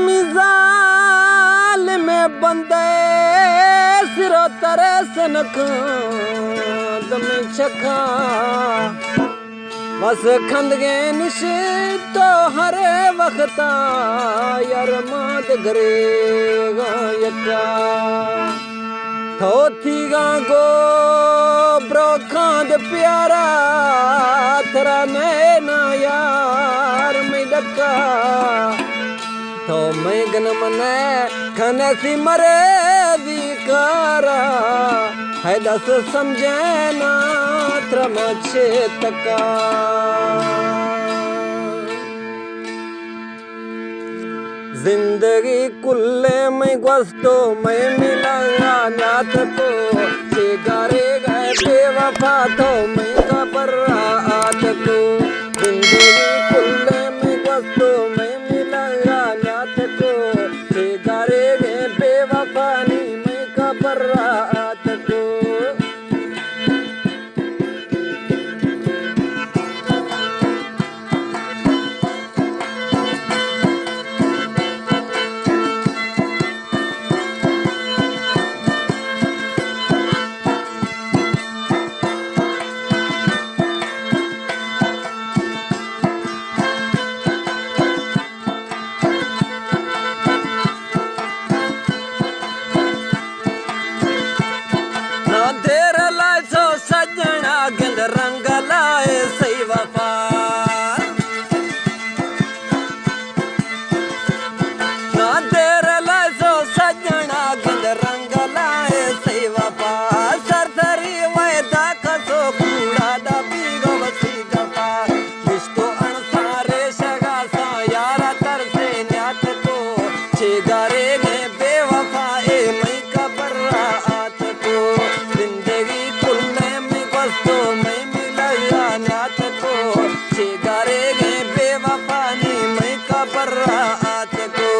मिजाल में बंदे सिरो तरे सनक दम चखा बस खंदगे निश तो हरे वक्ता यार माद गरेगा यका थोथी गांगो ब्रो खांद प्यारा थरा नैना यार में डका तो मैं गन मने खने सी मरे विकारा है दस समझे ना त्रमछे तका जिंदगी कुल्ले में ग्वस्तो मैं मिलाया नात को चिगारे गए बेवफा तो मैं खबर आत को जिंदगी कुल्ले में ग्वस्तो मैं मिलाया नात को चिगारे गए बेवफा नहीं मैं खबर आत को रंग लाए सही वफा ना देर लाजो सजना गंद रंग लाए सही वफा सरसरी वैदा कसो कूड़ा दबी गो बसी दफा जिसको अनसारे शगा सा यारा तर से न्यात को छिगारे गे बेवफा ए मई कबर आत को जिंदगी कुल्ले में बस्तो मैं नाथ को छिगारे गए बेवफा नी मैं कबर आत को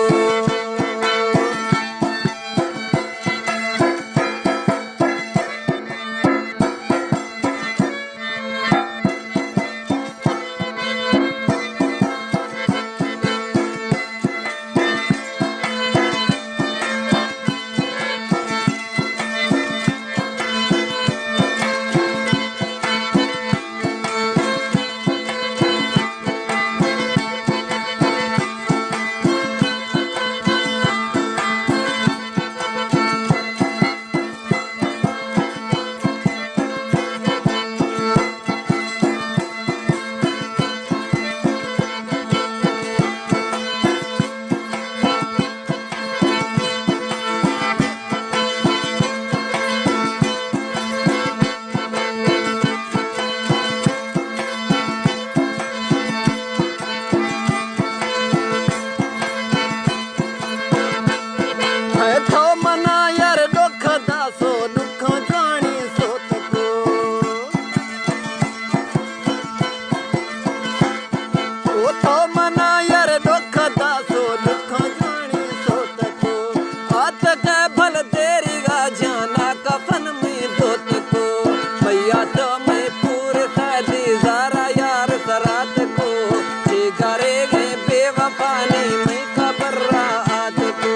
पानी में खबर आत को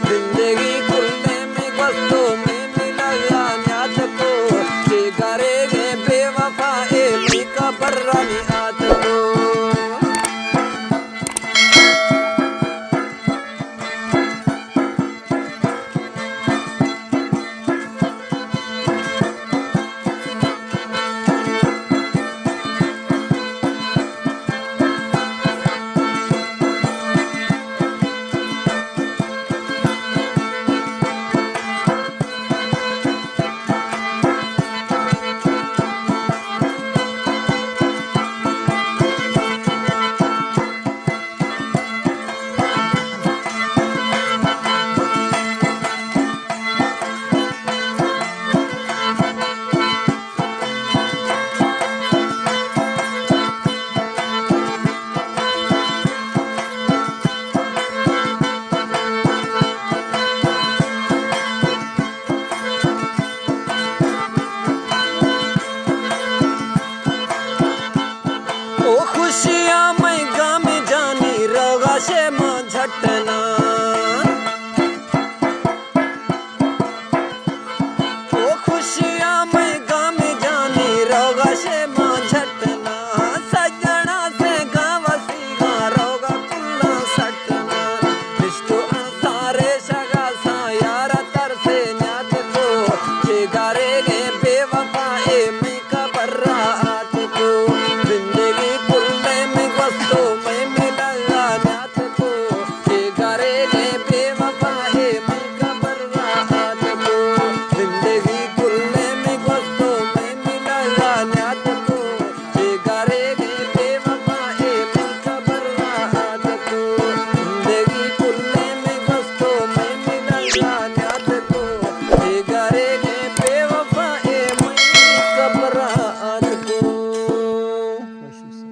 जिंदगी खुलने में